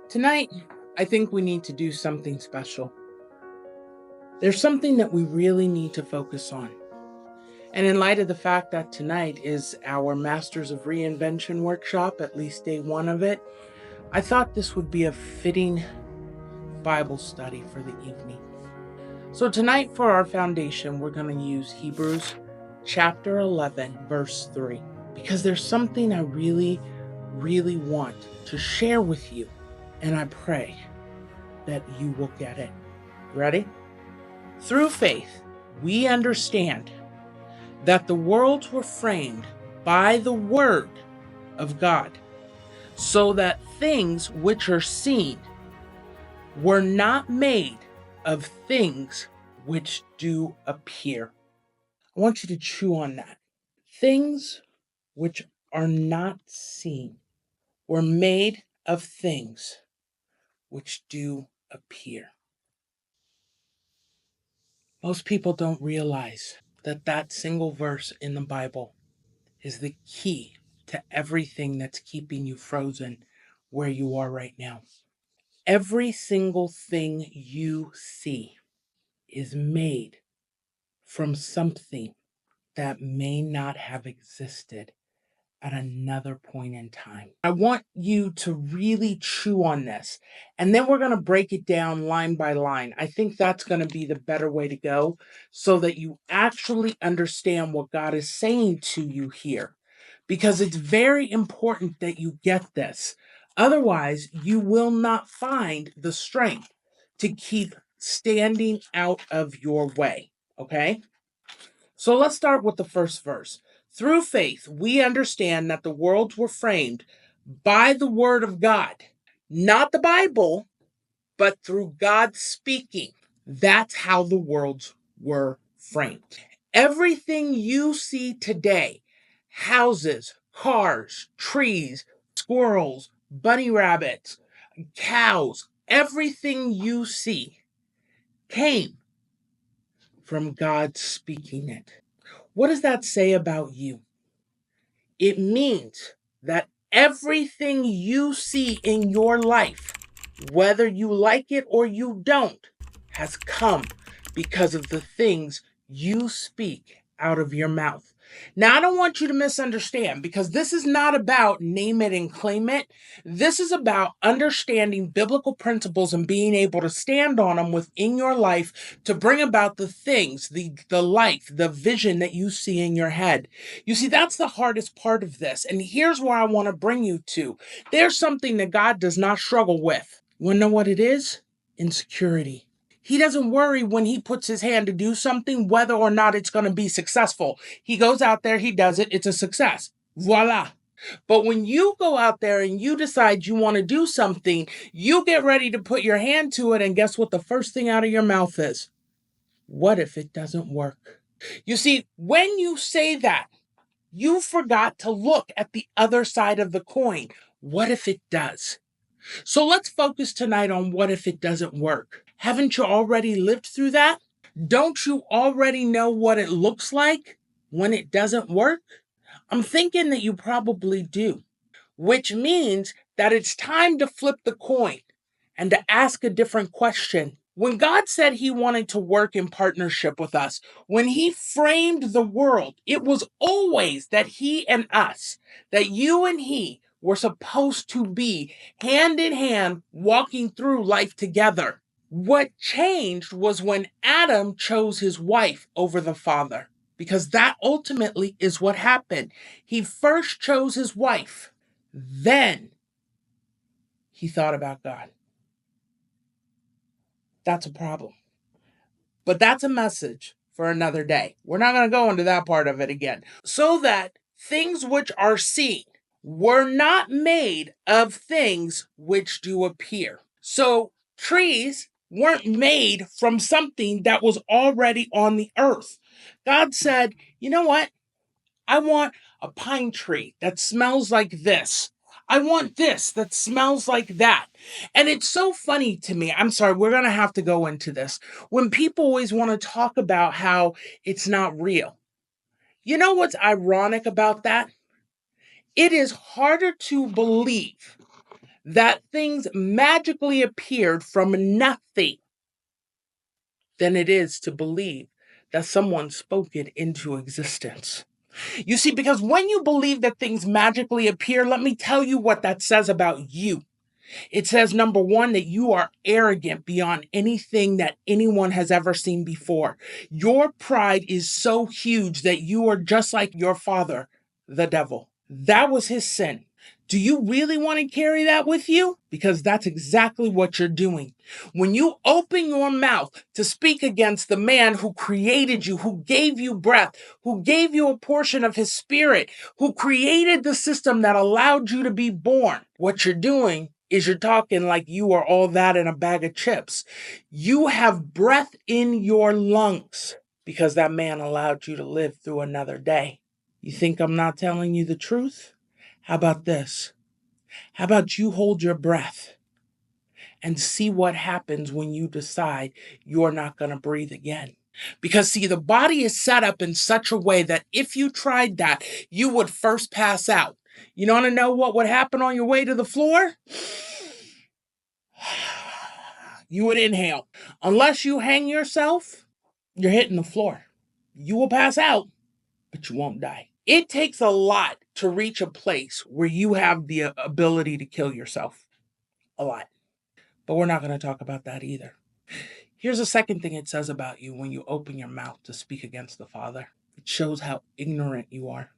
Tonight, I think we need to do something special. There's something that we really need to focus on. And in light of the fact that tonight is our Masters of Reinvention workshop, at least day one of it, I thought this would be a fitting Bible study for the evening. So tonight for our foundation, we're going to use Hebrews chapter 11, verse 3, because there's something I really want to share with you. And I pray that you will get it. Ready? Through faith, we understand that the worlds were framed by the word of God, so that things which are seen were not made of things which do appear. I want you to chew on that. Things which are not seen were made of things which do appear. Most people don't realize that that single verse in the Bible is the key to everything that's keeping you frozen where you are right now. Every single thing you see is made from something that may not have existed at another point in time. I want you to really chew on this, and then we're going to break it down line by line. I think that's going to be the better way to go so that you actually understand what God is saying to you here, because it's very important that you get this. Otherwise, you will not find the strength to keep standing out of your way, okay? So let's start with the first verse. Through faith, we understand that the worlds were framed by the word of God, not the Bible, but through God speaking. That's how the worlds were framed. Everything you see today, houses, cars, trees, squirrels, bunny rabbits, cows, everything you see came from God speaking it. What does that say about you? It means that everything you see in your life, whether you like it or you don't, has come because of the things you speak out of your mouth. Now, I don't want you to misunderstand, because this is not about name it and claim it. This is about understanding biblical principles and being able to stand on them within your life to bring about the things, the life, the vision that you see in your head. You see, that's the hardest part of this. And here's where I want to bring you to. There's something that God does not struggle with. Want to know what it is? Insecurity. He doesn't worry when he puts his hand to do something, whether or not it's going to be successful. He goes out there, he does it, it's a success. Voila. But when you go out there and you decide you want to do something, you get ready to put your hand to it, and guess what the first thing out of your mouth is? What if it doesn't work? You see, when you say that, you forgot to look at the other side of the coin. What if it does? So let's focus tonight on what if it doesn't work. Haven't you already lived through that? Don't you already know what it looks like when it doesn't work? I'm thinking that you probably do, which means that it's time to flip the coin and to ask a different question. When God said he wanted to work in partnership with us, when he framed the world, it was always that he and us, that you and he were supposed to be hand in hand walking through life together. What changed was when Adam chose his wife over the father, because that ultimately is what happened. He first chose his wife, then he thought about God. That's a problem. But that's a message for another day. We're not going to go into that part of it again. So that things which are seen were not made of things which do appear. So trees weren't made from something that was already on the earth. God said, you know what? I want a pine tree that smells like this. I want this that smells like that. And it's so funny to me. I'm sorry, we're going to have to go into this. When people always want to talk about how it's not real. You know what's ironic about that? It is harder to believe that things magically appeared from nothing than it is to believe that someone spoke it into existence. You see, because when you believe that things magically appear, let me tell you what that says about you. It says, number one, that you are arrogant beyond anything that anyone has ever seen before. Your pride is so huge that you are just like your father, the devil. That was his sin. Do you really want to carry that with you? Because that's exactly what you're doing. When you open your mouth to speak against the man who created you, who gave you breath, who gave you a portion of his spirit, who created the system that allowed you to be born, what you're doing is you're talking like you are all that in a bag of chips. You have breath in your lungs because that man allowed you to live through another day. You think I'm not telling you the truth? How about this? How about you hold your breath and see what happens when you decide you're not going to breathe again? Because, see, the body is set up in such a way that if you tried that, you would first pass out. You want to know what would happen on your way to the floor? You would inhale. Unless you hang yourself, you're hitting the floor. You will pass out, but you won't die. It takes a lot to reach a place where you have the ability to kill yourself. A lot. But we're not going to talk about that either. Here's the second thing it says about you when you open your mouth to speak against the Father. It shows how ignorant you are.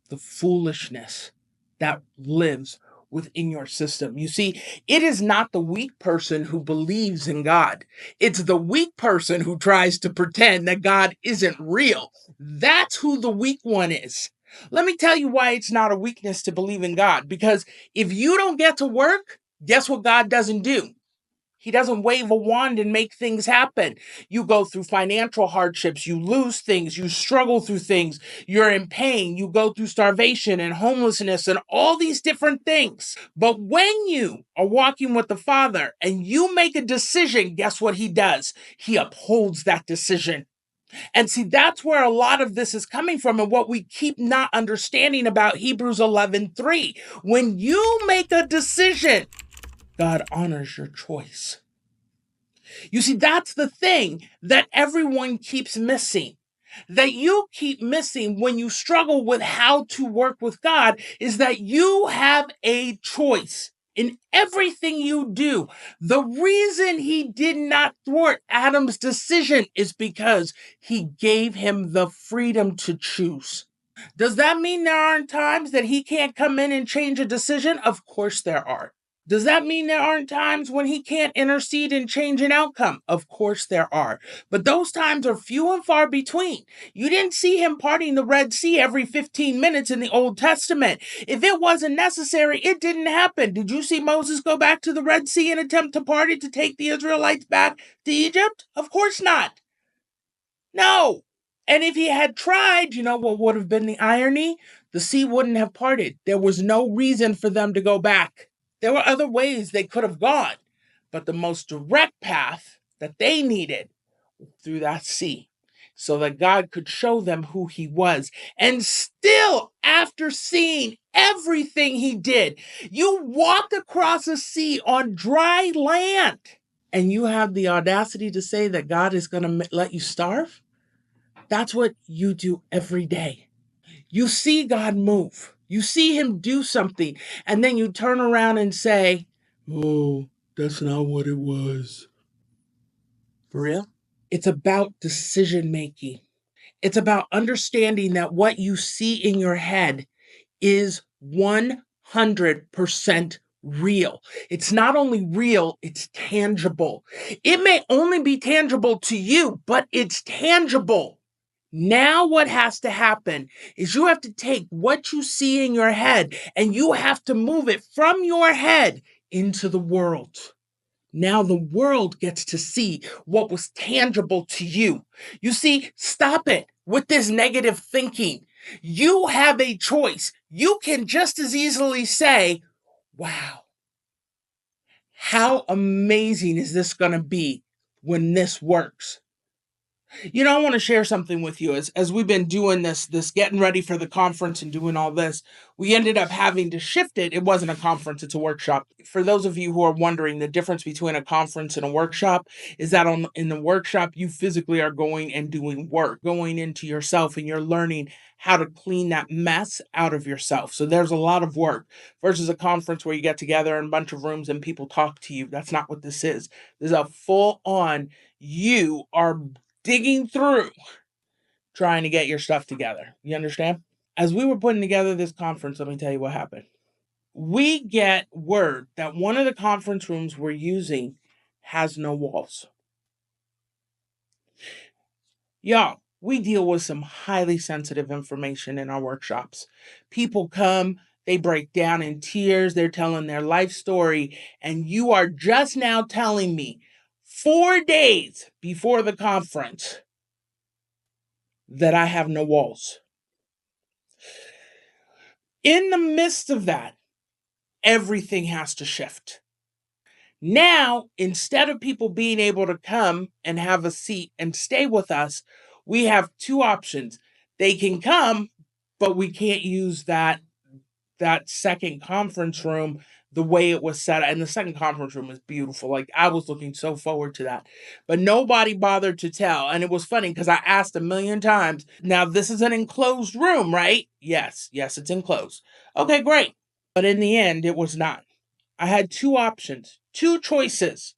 The foolishness that lives within your system. You see, it is not the weak person who believes in God. It's the weak person who tries to pretend that God isn't real. That's who the weak one is. Let me tell you why it's not a weakness to believe in God. Because if you don't get to work, guess what God doesn't do? He doesn't wave a wand and make things happen. You go through financial hardships, you lose things, you struggle through things, you're in pain, you go through starvation and homelessness and all these different things. But when you are walking with the Father and you make a decision, guess what he does? He upholds that decision. And see, that's where a lot of this is coming from and what we keep not understanding about Hebrews 11:3. When you make a decision, God honors your choice. You see, that's the thing that everyone keeps missing. That you keep missing when you struggle with how to work with God is that you have a choice in everything you do. The reason he did not thwart Adam's decision is because he gave him the freedom to choose. Does that mean there aren't times that he can't come in and change a decision? Of course there are. Does that mean there aren't times when he can't intercede and change an outcome? Of course there are. But those times are few and far between. You didn't see him parting the Red Sea every 15 minutes in the Old Testament. If it wasn't necessary, it didn't happen. Did you see Moses go back to the Red Sea and attempt to part it to take the Israelites back to Egypt? Of course not. No. And if he had tried, you know what would have been the irony? The sea wouldn't have parted. There was no reason for them to go back. There were other ways they could have gone, but the most direct path that they needed through that sea so that God could show them who he was. And still, after seeing everything he did, you walked across a sea on dry land and you have the audacity to say that God is going to let you starve? That's what you do every day. You see God move. You see him do something. And then you turn around and say, oh, that's not what it was. For real? It's about decision making. It's about understanding that what you see in your head is 100% real. It's not only real, it's tangible. It may only be tangible to you, but it's tangible. Now, what has to happen is you have to take what you see in your head and you have to move it from your head into the world. Now, the world gets to see what was tangible to you. You see, stop it with this negative thinking. You have a choice. You can just as easily say, wow, how amazing is this going to be when this works? I want to share something with you. As we've been doing this getting ready for the conference and doing all this, we ended up having to shift it. It wasn't a conference, it's a workshop. For those of you who are wondering, the difference between a conference and a workshop is that in the workshop, you physically are going and doing work, going into yourself, and you're learning how to clean that mess out of yourself. So there's a lot of work versus a conference where you get together in a bunch of rooms and people talk to you. That's not what this is. This is a full on, you are digging through trying to get your stuff together. You understand? As we were putting together this conference, let me tell you what happened. We get word that one of the conference rooms we're using has no walls. Y'all, we deal with some highly sensitive information in our workshops. People come, they break down in tears, they're telling their life story, and you are just now telling me 4 days before the conference that I have no walls. In the midst of that, everything has to shift. Now, instead of people being able to come and have a seat and stay with us, we have two options. They can come, but we can't use that second conference room the way it was set. And the second conference room is beautiful. Like, I was looking so forward to that. But nobody bothered to tell. And it was funny because I asked a million times, now this is an enclosed room, right? Yes, it's enclosed. Okay, great. But in the end, it was not. I had two options, two choices.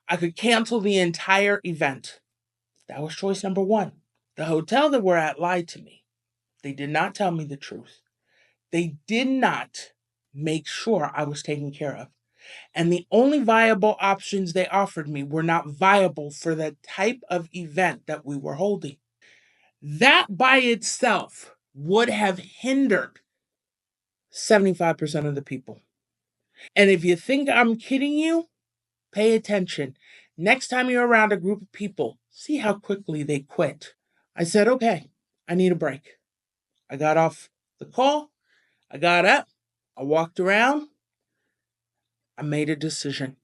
I could cancel the entire event. That was choice number one. The hotel that we're at lied to me. They did not tell me the truth. They did not make sure I was taken care of. And the only viable options they offered me were not viable for the type of event that we were holding. That by itself would have hindered 75% of the people. And if you think I'm kidding you, pay attention. Next time you're around a group of people, see how quickly they quit. I said, okay, I need a break. I got off the call. I got up. I walked around. I made a decision.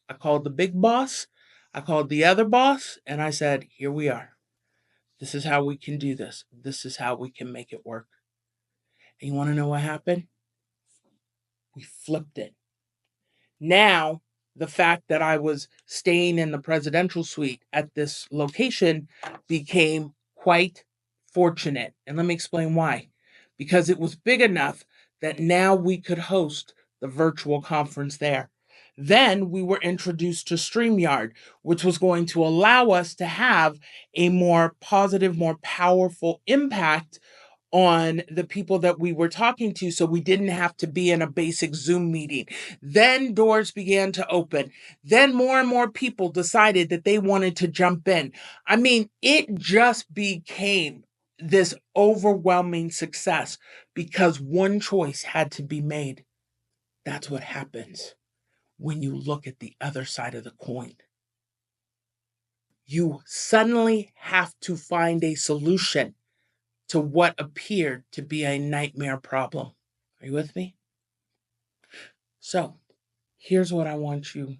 I called the big boss. I called the other boss. And I said, here we are. This is how we can do this. This is how we can make it work. And you want to know what happened? We flipped it. Now, the fact that I was staying in the presidential suite at this location became quite fortunate. And let me explain why. Because it was big enough that now we could host the virtual conference there. Then we were introduced to StreamYard, which was going to allow us to have a more positive, more powerful impact on the people that we were talking to, so we didn't have to be in a basic Zoom meeting. Then doors began to open. Then more and more people decided that they wanted to jump in. I mean, it just became this overwhelming success because one choice had to be made. That's what happens when you look at the other side of the coin. You suddenly have to find a solution to what appeared to be a nightmare problem. Are you with me? So, here's what I want you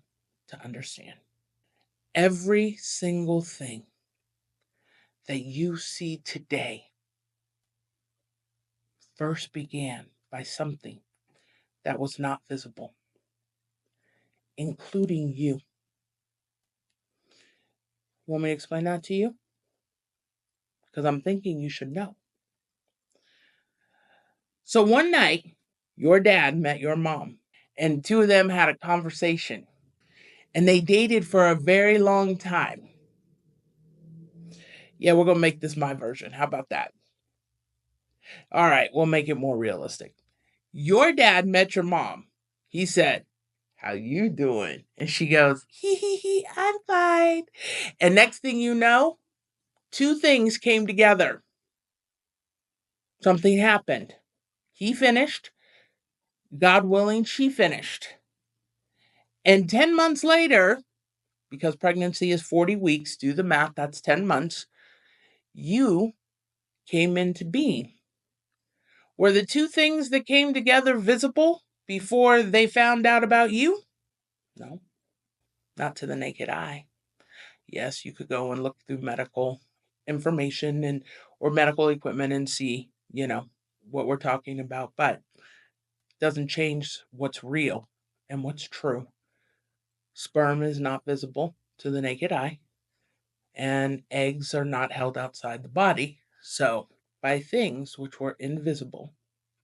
to understand. Every single thing that you see today first began by something that was not visible, including you. Want me to explain that to you? Because I'm thinking you should know. So one night, your dad met your mom, and two of them had a conversation, and they dated for a very long time. Yeah, we're going to make this my version. How about that? All right, we'll make it more realistic. Your dad met your mom. He said, "How you doing?" And she goes, "Hee, I'm fine." And next thing you know, two things came together. Something happened. He finished. God willing, she finished. And 10 months later, because pregnancy is 40 weeks, do the math, that's 10 months, you came into being. Were the two things that came together visible before they found out about you? No, not to the naked eye. Yes, you could go and look through medical information and or medical equipment and see, what we're talking about, but it doesn't change what's real and what's true. Sperm is not visible to the naked eye, and eggs are not held outside the body. So, by things which were invisible,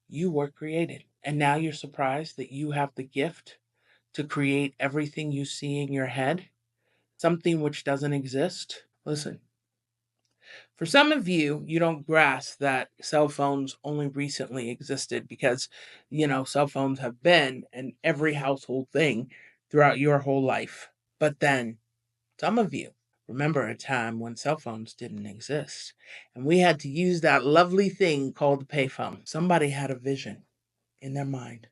you were created. And now you're surprised that you have the gift to create everything you see in your head, something which doesn't exist. Listen, for some of you, you don't grasp that cell phones only recently existed because, cell phones have been in every household thing throughout your whole life. But then, some of you remember a time when cell phones didn't exist and we had to use that lovely thing called the payphone. Somebody had a vision in their mind,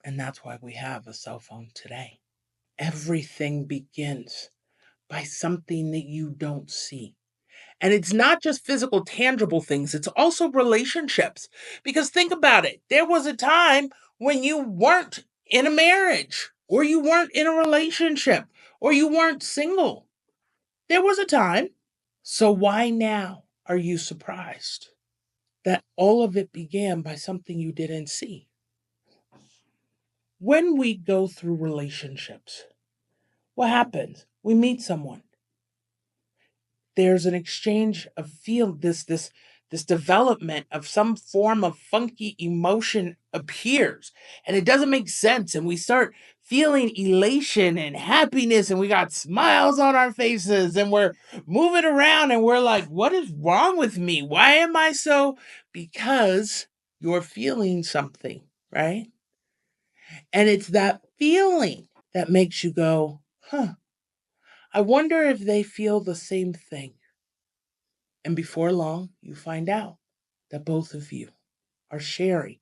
and that's why we have a cell phone today. Everything begins by something that you don't see. And it's not just physical, tangible things, it's also relationships. Because think about it, there was a time when you weren't in a marriage, or you weren't in a relationship, or you weren't single. There was a time. So why now are you surprised that all of it began by something you didn't see? When we go through relationships, what happens? We meet someone. There's an exchange of this development of some form of funky emotion appears, and it doesn't make sense, and we start feeling elation and happiness, and we got smiles on our faces, and we're moving around, and we're like, what is wrong with me? Why am I so? Because you're feeling something, right? And it's that feeling that makes you go, huh, I wonder if they feel the same thing. And before long, you find out that both of you are sharing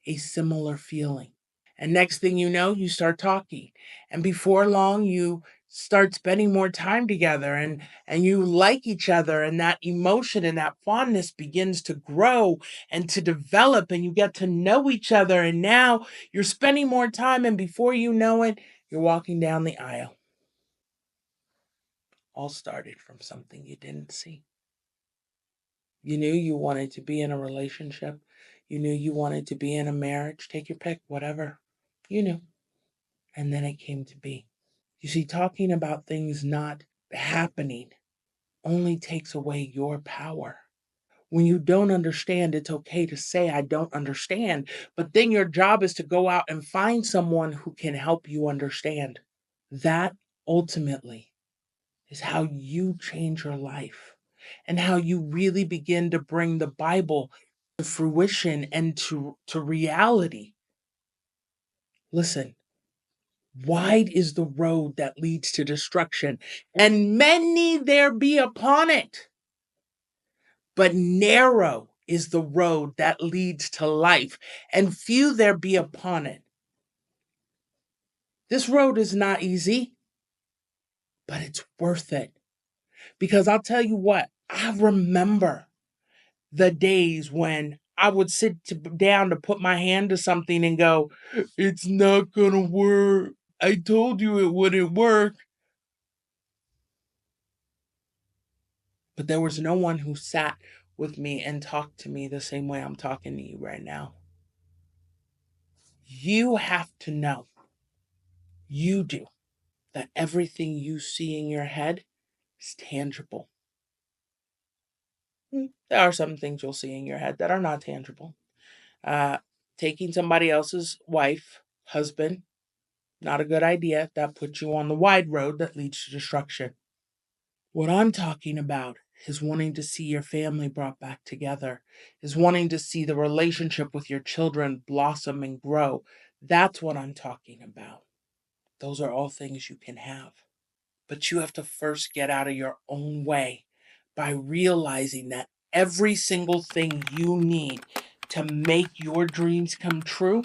a similar feeling. And next thing you know, you start talking. And before long, you start spending more time together, and you like each other, and that emotion and that fondness begins to grow and to develop, and you get to know each other, and now you're spending more time, and before you know it, you're walking down the aisle. All started from something you didn't see. You knew you wanted to be in a relationship. You knew you wanted to be in a marriage. Take your pick, whatever. You knew. And then it came to be. You see, talking about things not happening only takes away your power. When you don't understand, it's okay to say, I don't understand. But then your job is to go out and find someone who can help you understand. That ultimately is how you change your life and how you really begin to bring the Bible to fruition and to reality. Listen, wide is the road that leads to destruction, and many there be upon it. But narrow is the road that leads to life, and few there be upon it. This road is not easy, but it's worth it. Because I'll tell you what, I remember the days when I would down to put my hand to something and go, it's not gonna work. I told you it wouldn't work. But there was no one who sat with me and talked to me the same way I'm talking to you right now. You have to know, you do, that everything you see in your head is tangible. There are some things you'll see in your head that are not tangible. Uh, Taking somebody else's wife, husband, not a good idea. That puts you on the wide road that leads to destruction. What I'm talking about is wanting to see your family brought back together, is wanting to see the relationship with your children blossom and grow. That's what I'm talking about. Those are all things you can have. But you have to first get out of your own way by realizing that every single thing you need to make your dreams come true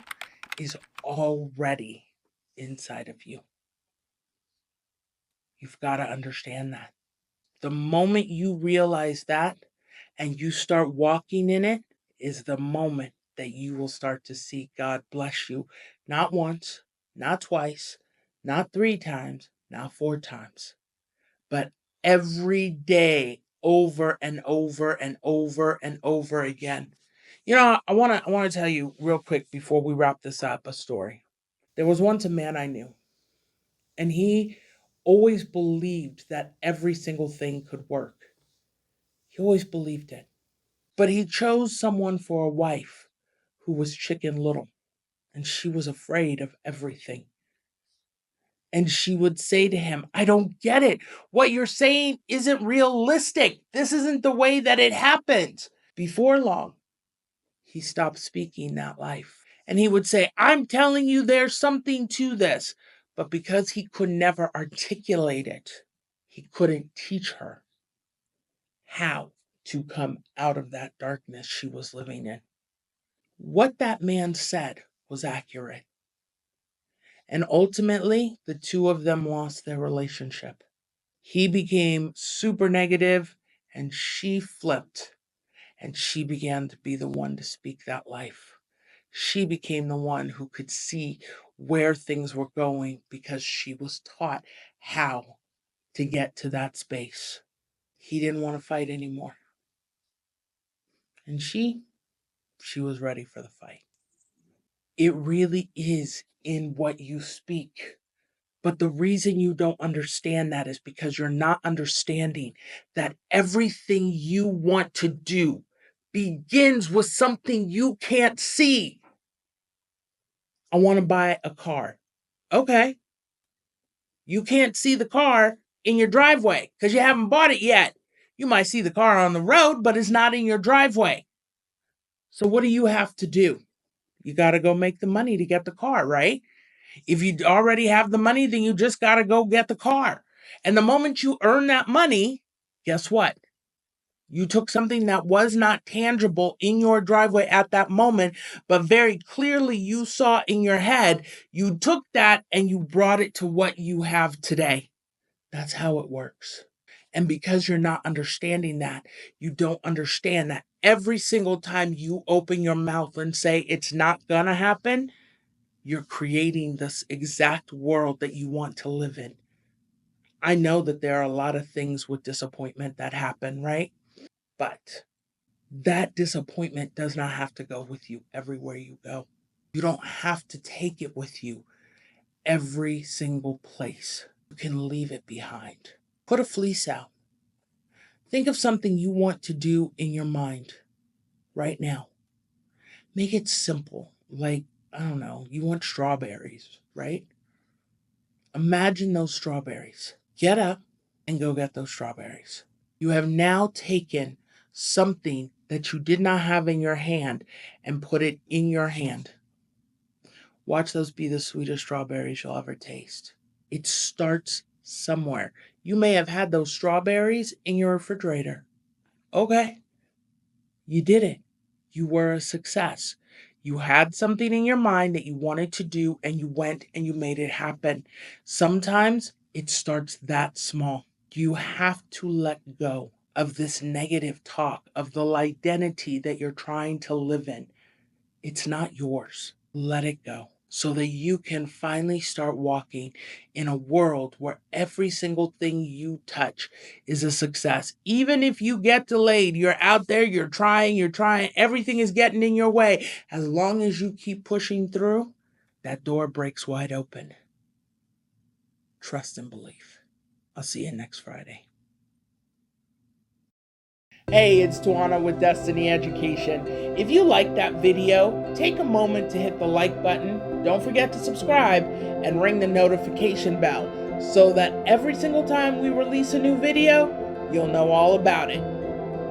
is already inside of you. You've got to understand that. The moment you realize that and you start walking in it is the moment that you will start to see God bless you. Not once, not twice, not 3 times, not 4 times, but every day, over and over and over and over again. I want to tell you real quick before we wrap this up a story. There was once a man I knew, and he always believed that every single thing could work. He always believed it. But he chose someone for a wife who was Chicken Little, and she was afraid of everything. And she would say to him, I don't get it. What you're saying isn't realistic. This isn't the way that it happens. Before long, he stopped speaking that life. And he would say, I'm telling you, there's something to this. But because he could never articulate it, he couldn't teach her how to come out of that darkness she was living in. What that man said was accurate. And ultimately, the two of them lost their relationship. He became super negative and she flipped, and she began to be the one to speak that life. She became the one who could see where things were going because she was taught how to get to that space. He didn't want to fight anymore. And she was ready for the fight. It really is in what you speak. But the reason you don't understand that is because you're not understanding that everything you want to do begins with something you can't see. I want to buy a car. Okay. You can't see the car in your driveway because you haven't bought it yet. You might see the car on the road, but it's not in your driveway. So what do you have to do? You got to go make the money to get the car, right? If you already have the money, then you just got to go get the car. And the moment you earn that money, guess what? You took something that was not tangible in your driveway at that moment, but very clearly you saw in your head, you took that and you brought it to what you have today. That's how it works. And because you're not understanding that, you don't understand that every single time you open your mouth and say it's not gonna happen, you're creating this exact world that you want to live in. I know that there are a lot of things with disappointment that happen, right? But that disappointment does not have to go with you everywhere you go. You don't have to take it with you every single place. You can leave it behind. Put a fleece out. Think of something you want to do in your mind right now. Make it simple. Like, I don't know, you want strawberries, right? Imagine those strawberries. Get up and go get those strawberries. You have now taken something that you did not have in your hand and put it in your hand. Watch those be the sweetest strawberries you'll ever taste. It starts somewhere. You may have had those strawberries in your refrigerator. Okay, you did it. You were a success. You had something in your mind that you wanted to do and you went and you made it happen. Sometimes it starts that small. You have to let go of this negative talk, of the identity that you're trying to live in. It's not yours. Let it go so that you can finally start walking in a world where every single thing you touch is a success. Even if you get delayed, you're out there, you're trying, everything is getting in your way. As long as you keep pushing through, that door breaks wide open. Trust and belief. I'll see you next Friday. Hey, it's Tuana with Destiny Education. If you liked that video, take a moment to hit the like button. Don't forget to subscribe and ring the notification bell so that every single time we release a new video, you'll know all about it.